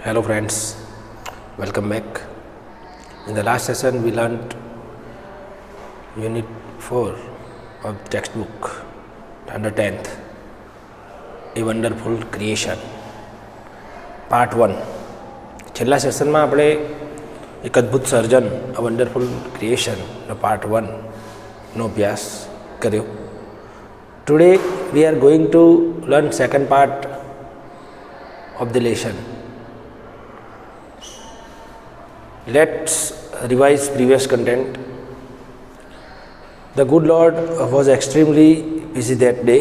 Hello friends, welcome back. In the last session we learned Unit 4 of textbook under 10th, A Wonderful Creation, Part 1. છેલ્લા સેશનમાં આપણે એક અદ્ભુત સર્જન A Wonderful Creation Part 1નો અભ્યાસ કર્યો. Today we are going to learn second part of the lesson. Let's revise previous content. The good Lord was extremely busy that day.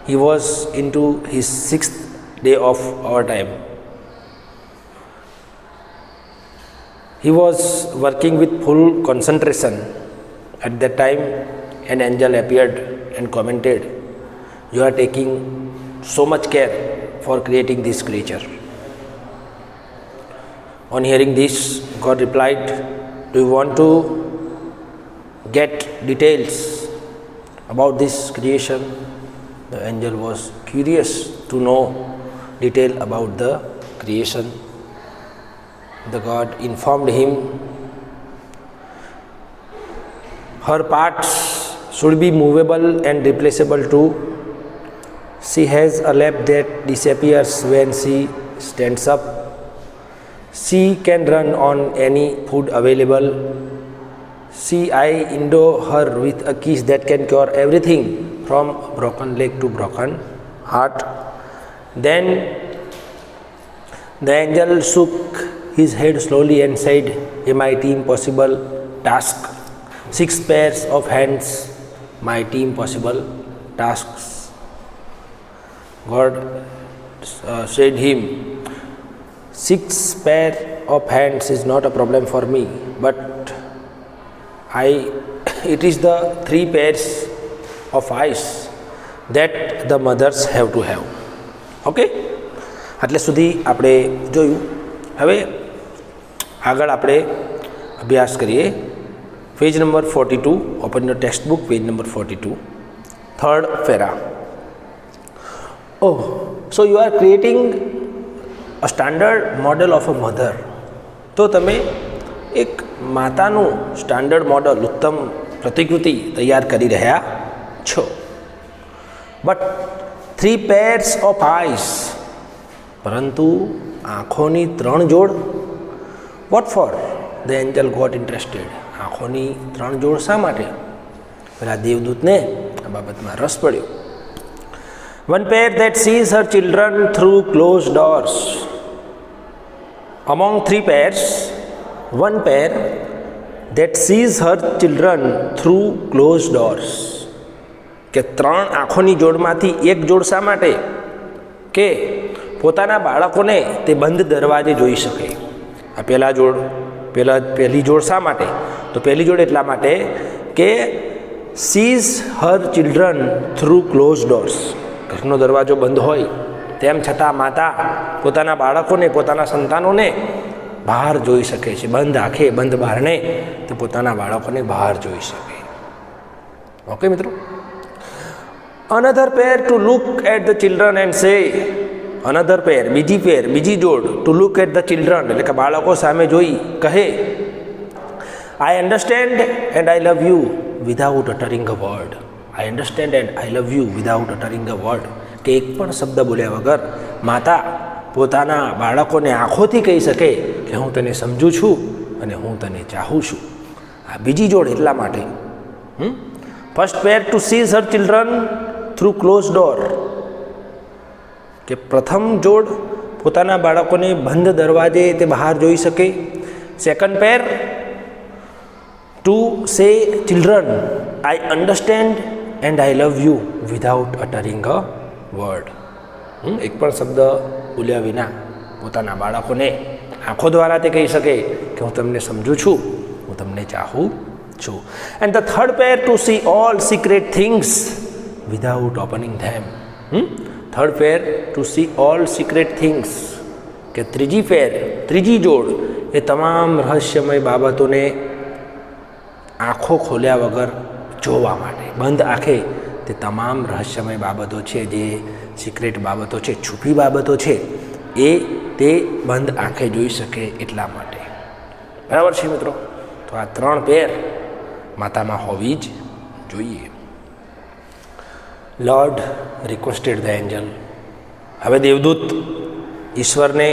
He was into his 6th day of our time. He was working with full concentration. At that time, an angel appeared and commented, "You are taking so much care for creating this creature." On hearing this, God replied, "Do you want to get details about this creation?" The angel was curious to know detail about the creation. The God informed him, "Her parts should be movable and replaceable too. She has a lap that disappears when she stands up. She can run on any food available. I endow her with a kiss that can cure everything from broken leg to broken heart." Then the angel shook his head slowly and said, "A mighty impossible task. 6 pairs of hands, mighty impossible tasks." God said him, "6 pair of hands is not a problem for me, but it is the 3 pairs of eyes that the mothers have to have." Okay, એટલે સુધી આપણે જોયું. હવે આગળ આપણે અભ્યાસ કરીએ. Page number 42, open your text book, page number 42, third para. So you are creating a standard model of a mother. તો તમે એક માતાનું સ્ટાન્ડર્ડ મોડલ, ઉત્તમ પ્રતિકૃતિ તૈયાર કરી રહ્યા છો. બટ 3 pairs ઓફ આઈસ, પરંતુ આંખોની 3 જોડ. What for? The angel got interested. આંખોની 3 જોડ શા માટે? પેલા દેવદૂતને આ બાબતમાં રસ પડ્યો. 1 pair that sees her children through closed doors. Among 3 pairs, 1 pair that sees her children through closed doors. કે 3 આંખોની જોડમાંથી એક જોડ શા માટે? કે પોતાના બાળકોને તે બંધ દરવાજે જોઈ શકે. આ પહેલી જોડ શા માટે? તો પહેલી જોડ એટલા માટે કે sees her children through closed doors. ઘરનો દરવાજો બંધ હોય તેમ છતાં માતા પોતાના બાળકોને, પોતાના સંતાનોને બહાર જોઈ શકે છે. બંધ આંખે, બંધ બારણે તે પોતાના બાળકોને બહાર જોઈ શકે. ઓકે મિત્રો. Another pair to look at the children and say. Another pair, બીજી પેર, બીજી જોડ, to look at the children એટલે કે બાળકો સામે જોઈ કહે, "I understand and I love you without uttering a word." I understand and I love you without uttering a word. કે એક પણ શબ્દ બોલ્યા વગર માતા પોતાના બાળકોને આંખોથી કહી શકે કે હું તને સમજું છું અને હું તને ચાહું છું. આ બીજી જોડ એટલા માટે. ફર્સ્ટ પેર ટુ સીઝ હર ચિલ્ડ્રન થ્રુ ક્લોઝ ડોર. કે પ્રથમ જોડ પોતાના બાળકોને બંધ દરવાજે તે બહાર જોઈ શકે. Second pair to say children, "I understand and I love you without uttering a word." એક પણ શબ્દ બોલ્યા વિના પોતાના બાળકોને આંખો દ્વારા તે કહી શકે કે હું તમને સમજું છું, હું તમને ચાહું છું. And the third pair to see all secret things without opening them. Third pair to see all secret things. કે ત્રીજી જોડ એ તમામ રહસ્યમય બાબતોને આંખો ખોલ્યા વગર જોવા માટે. બંધ આંખે તે તમામ રહસ્યમય બાબતો છે, જે સિક્રેટ બાબતો છે, છુપી બાબતો છે, એ તે બંધ આંખે જોઈ શકે એટલા માટે. બરાબર છે મિત્રો? તો આ 3 પેર માતામાં હોવી જ જોઈએ. Lord requested the angel. હવે દેવદૂત ઈશ્વરને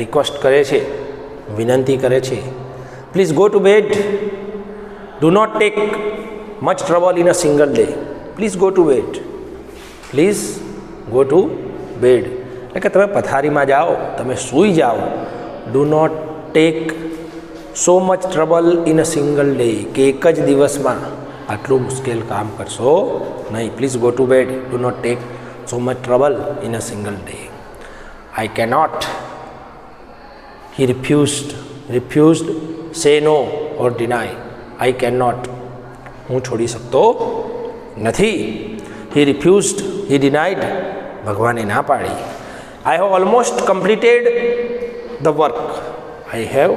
રિક્વેસ્ટ કરે છે, વિનંતી કરે છે, please go to bed, do not take much trouble in a single day. Please go to bed, please go to bed. એટલે કે તમે પથારીમાં જાઓ, તમે સૂઈ જાઓ. Do not take so much trouble in a single day, કે એક જ દિવસમાં આટલું મુશ્કેલ કામ કરશો નહીં. Please go to bed, do not take so much trouble in a single day. I cannot, he refused say no or deny. I cannot, હું છોડી શકતો નથી. he refused, he denied, ભગવાને ના પાડી. I have almost completed the work. I have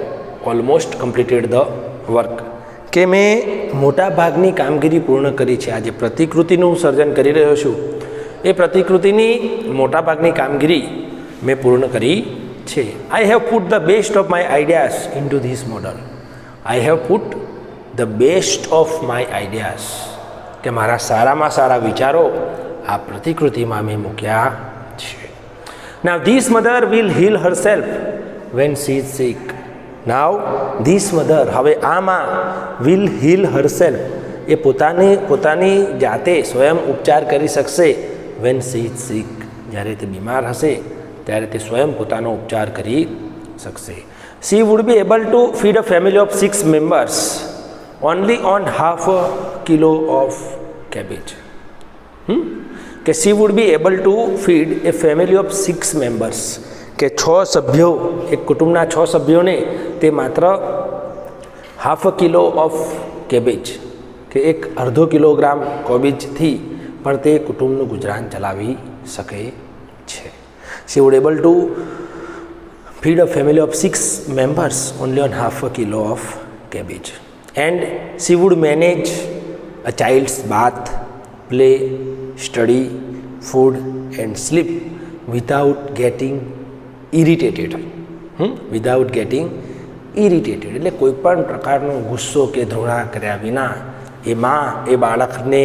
almost completed the work, કે મેં મોટા ભાગની કામગીરી પૂર્ણ કરી છે. આ જે પ્રતિકૃતિનું સર્જન કરી રહ્યો છું એ પ્રતિકૃતિની મોટા ભાગની કામગીરી મેં પૂર્ણ કરી છે. I have put the best of my ideas in two this model. I have put the best of my ideas, કે મારા સારામાં સારા વિચારો આ પ્રતિકૃતિમાં મેં મૂક્યા છે. Now this mother will heal herself when she is sick. Now this mother, હવે આમાં વિલ હીલ હર સેલ્ફ, એ પોતાની જાતે સ્વયં ઉપચાર કરી શકશે. વેન સી ઇઝ સિક, જ્યારે તે બીમાર હશે ત્યારે તે સ્વયં પોતાનો ઉપચાર કરી શકશે. She would be able to feed a family of 6 members only on half a kilo of cabbage. કે she would be able to feed a family of 6 members, કે 6 સભ્યો, એક કુટુંબના 6 સભ્યોને તે માત્ર half a kilo of cabbage, કે એક અડધો કિલોગ્રામ કોબીજથી પણ તે કુટુંબનું ગુજરાન ચલાવી શકે છે. She would able to feed a family of 6 members only on half a kilo of cabbage. And she would manage a child's bath, play, study, food and sleep without getting irritated. Without getting irritated. એટલે કોઈ પણ પ્રકારનો ગુસ્સો કે ધ્રુણા કર્યા વિના એ માં એ બાળકને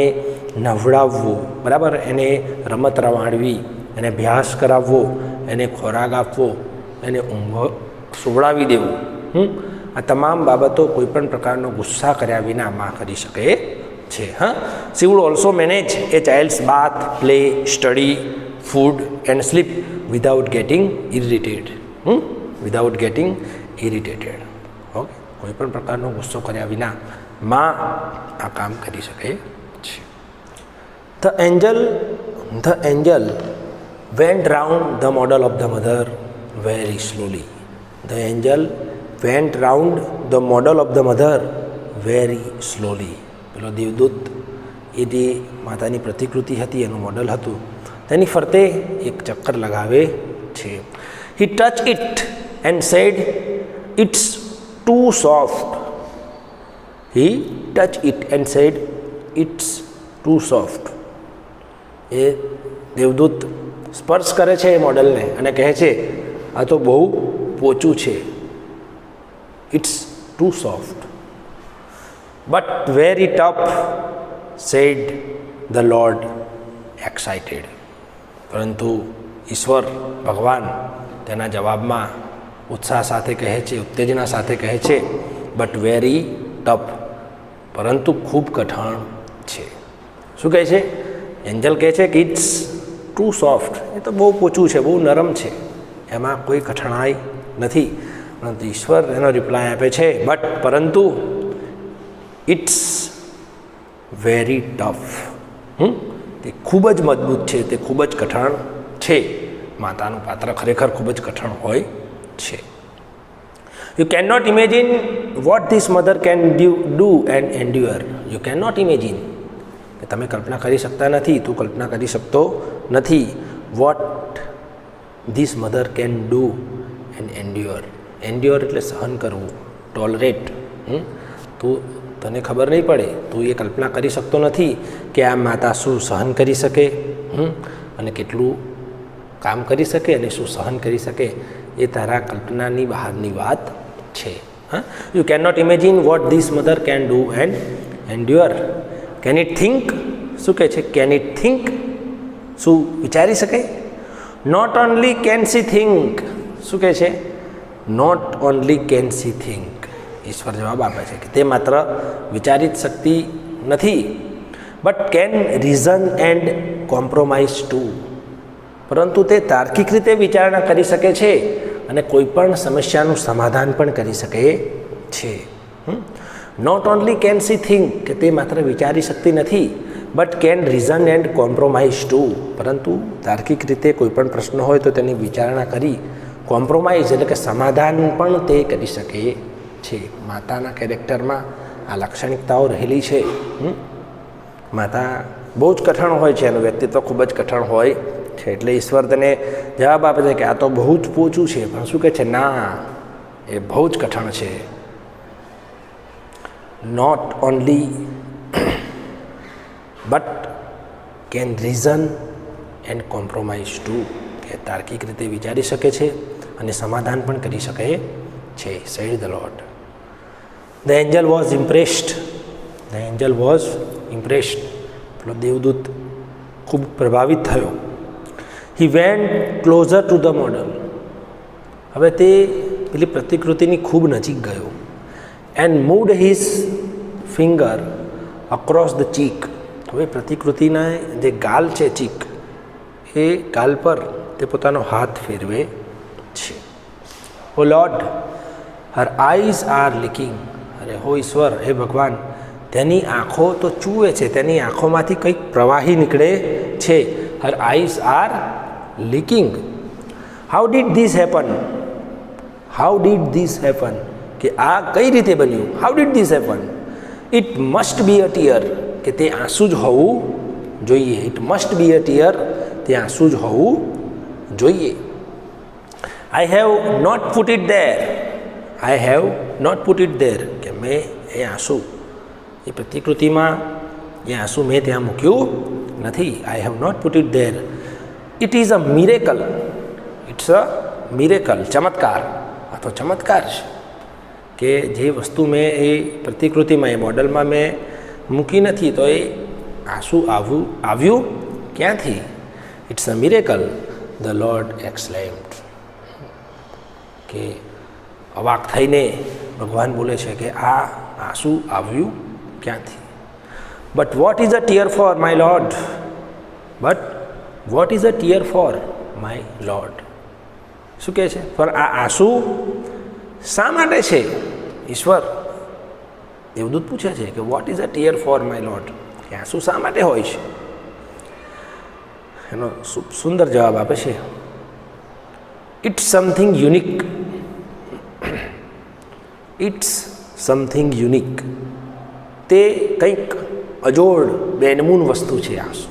નવડાવવું, બરાબર, એને રમત રમાડવી, એને અભ્યાસ કરાવવો, એને ખોરાક આપવો, એને ઊંઘ સુવડાવી દેવું, આ તમામ બાબતો કોઈપણ પ્રકારનો ગુસ્સા કર્યા વિના માં કરી શકે છે. She would also manage a child's bath, play, study, food and sleep without getting irritated. Without getting irritated. Okay, કોઈપણ પ્રકારનો ગુસ્સો કર્યા વિના માં આ કામ કરી શકે છે. The Angel went round the model of the mother very slowly. The angel went round the model of the mother very slowly. પેલો દેવદૂત એ જે માતાની પ્રતિકૃતિ હતી, એનું મોડલ હતું, તેની ફરતે એક ચક્કર લગાવે છે. He touched it and said, "It's too soft." He touched it and said, "It's too soft." એ દેવદૂત સ્પર્શ કરે છે એ મોડલને અને કહે છે આ તો બહુ પોચું છે. It's too soft. But very tough, said the Lord excited. પરંતુ ઈશ્વર ભગવાન તેના જવાબમાં ઉત્સાહ સાથે કહે છે, ઉત્તેજના સાથે કહે છે, બટ વેરી ટફ, પરંતુ ખૂબ કઠણ છે. શું કહે છે? એન્જલ કહે છે કે ઇટ્સ ટુ સોફ્ટ, એ તો બહુ પોચું છે, બહુ નરમ છે, એમાં કોઈ કઠણાઈ નથી. પરંતુ ઈશ્વર એનો રિપ્લાય આપે છે, પરંતુ ઇટ્સ વેરી ટફ, તે ખૂબ જ મજબૂત છે, તે ખૂબ જ કઠણ છે. માતાનું પાત્ર ખરેખર ખૂબ જ કઠણ હોય છે. You can not imagine what this mother can do and endure. You can not imagine, કે તમે કલ્પના કરી શકતા નથી, તું કલ્પના કરી શકતો નથી. What this mother can do and endure. Endure એટલે સહન કરવું, ટોલરેટ. તને ખબર નહીં પડે, તું એ કલ્પના કરી શકતો નથી કે આ માતા શું સહન કરી શકે અને કેટલું કામ કરી શકે અને શું સહન કરી શકે, એ એ તારા કલ્પનાની બહારની વાત છે. હા, you can not imagine what this mother can do and endure. Can it think, શું કહે છે? કેન ઇટ થિંક, શું વિચારી શકે? Not only can she think, શું કહે છે? Not only can she think. ઈશ્વર જવાબ આપે છે કે તે માત્ર વિચારી જ શકતી નથી, but can reason and compromise too, પરંતુ તે તાર્કિક રીતે વિચારણા કરી શકે છે અને કોઈ પણ સમસ્યાનું સમાધાન પણ કરી શકે છે. Not only can she think, કે તે માત્ર વિચારી શકતી નથી, but can reason and compromise too, પરંતુ તાર્કિક રીતે કોઈ પણ પ્રશ્ન હોય તો તેની વિચારણા કરી કોમ્પ્રોમાઇઝ એટલે કે સમાધાન પણ તે કરી શકે છે. માતાના કેરેક્ટરમાં આ લાક્ષણિકતાઓ રહેલી છે. માતા બહુ જ કઠણ હોય છે, એનું વ્યક્તિત્વ ખૂબ જ કઠણ હોય છે, એટલે ઈશ્વર તેને જવાબ આપે છે કે આ તો બહુ જ પોચું છે, પણ શું કહે છે? ના, એ બહુ જ કઠણ છે. Not only but can reason and compromise too, કે તાર્કિક રીતે વિચારી શકે છે અને સમાધાન પણ કરી શકે છે. Said the Lord. The angel was impressed. The angel was impressed. પેલો દેવદૂત ખૂબ પ્રભાવિત થયો. He went closer to the model. હવે તે પેલી પ્રતિકૃતિની ખૂબ નજીક ગયો. And moved his finger across the cheek. હવે પ્રતિકૃતિના જે ગાલ છે, ચીક, એ ગાલ પર તે પોતાનો હાથ ફેરવે છે. O Lord, her eyes are leaking. અરે હો ઈશ્વર, હે ભગવાન, તેની આંખો તો ચૂવે છે, તેની આંખોમાંથી કંઈક પ્રવાહી નીકળે છે. Her eyes are leaking. How did this happen? How did this happen, કે આ કઈ રીતે બન્યું? How did this happen? It must be a tear, કે તે આંસુ જ હોવું જોઈએ. It must be a tear, તે આંસુ જ હોવું જોઈએ. I have not put it there. I have not put it there, કે મેં એ આંસુ, એ પ્રતિકૃતિમાં એ આંસુ મેં ત્યાં મૂક્યું નથી. I have not put it there. It is a miracle. It's a miracle, ચમત્કાર. આ તો ચમત્કાર છે કે જે વસ્તુ મેં એ પ્રતિકૃતિમાં, એ મોડલમાં મેં મૂકી નથી, તો એ આંસુ આવ્યું ક્યાંથી? It's a miracle, the Lord exclaimed. કે અવાક થઈને ભગવાન બોલે છે કે આ આંસુ આવ્યું ક્યાંથી? But what is a tear for my lord? But what is a tear for my lord? શું કહે છે? પર આ આંસુ શા માટે છે? ઈશ્વર, દેવદૂત પૂછે છે કે what is a tear for my lord, કે આંસુ શા માટે હોય છે? એનો સુંદર જવાબ આપે છે. It's something unique. It's something unique, તે કંઈક અજોડ, બેનમૂન વસ્તુ છે આંસુ.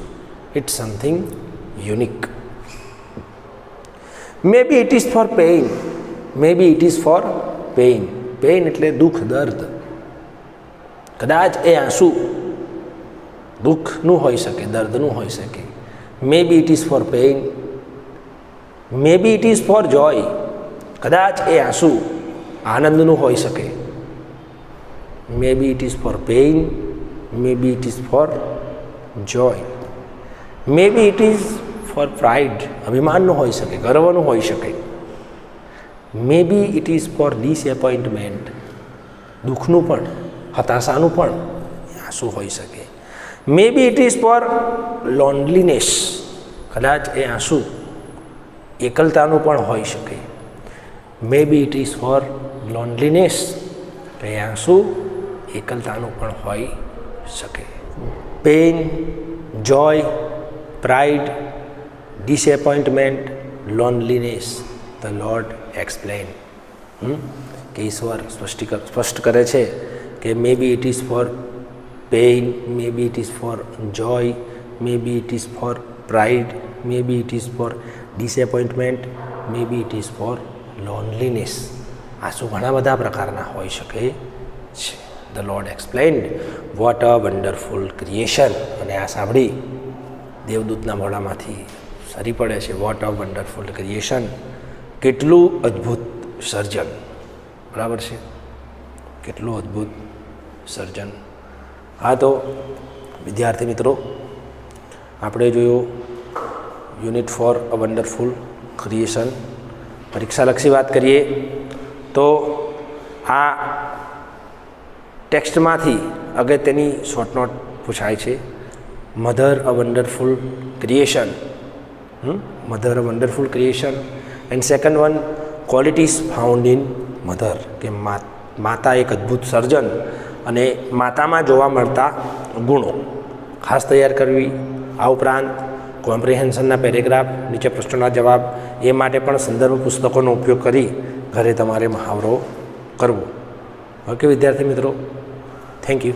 It's something unique. Maybe it is for pain. Maybe it is for pain. Pain એટલે દુઃખ, દર્દ. કદાચ એ આંસુ દુઃખનું હોઈ શકે, દર્દનું હોઈ શકે. Maybe it is for pain. Maybe it is for joy. કદાચ એ આંસુ આનંદનું હોઈ શકે. Maybe it is for pain. Maybe it is for joy. Maybe it is for pride. અભિમાનનું હોઈ શકે, ગર્વનું હોઈ શકે. Maybe it is for disappointment. દુઃખનું પણ, હતાશાનું પણ આંસુ હોઈ શકે. Maybe it is for loneliness. કદાચ એ આંસુ એકલતાનું પણ હોઈ શકે. Maybe it is for loneliness, તો એ આંસુ એકલતાનું પણ હોઈ શકે. Pain, joy, pride, disappointment, loneliness, the Lord explain. કે ઈશ્વર સ્પષ્ટ કરે છે કે maybe it is for pain, maybe it is for joy, maybe it is for pride, maybe it is for disappointment, maybe it is for loneliness. આંસુ ઘણા બધા પ્રકારના હોઈ શકે છે. The Lord explained what a wonderful creation. અને આ સાંભળી દેવદૂતના મોઢામાંથી સરી પડે છે, વોટ અ વન્ડરફુલ ક્રિએશન. કેટલું અદ્ભુત સર્જન, બરાબર છે, કેટલું અદ્ભુત સર્જન. હા, તો વિદ્યાર્થી મિત્રો, આપણે જોયું યુનિટ 4 અ વન્ડરફુલ ક્રિએશન. પરીક્ષાલક્ષી વાત કરીએ તો આ ટેક્સ્ટમાંથી અગત્યની શોર્ટ નોટ પૂછાય છે. Mother a wonderful creation, mother a wonderful creation. And second one, qualities found in mother, કે માતા એક અદ્ભુત સર્જન અને માતામાં જોવા મળતા ગુણો ખાસ તૈયાર કરવી. આ ઉપરાંત કોમ્પ્રિહેન્શનના પેરેગ્રાફ, નીચે પ્રશ્નોના જવાબ, એ માટે પણ સંદર્ભ પુસ્તકોનો ઉપયોગ કરી ઘરે તમારે મહાવરો કરવો. ઓકે વિદ્યાર્થી મિત્રો, થેન્ક યુ.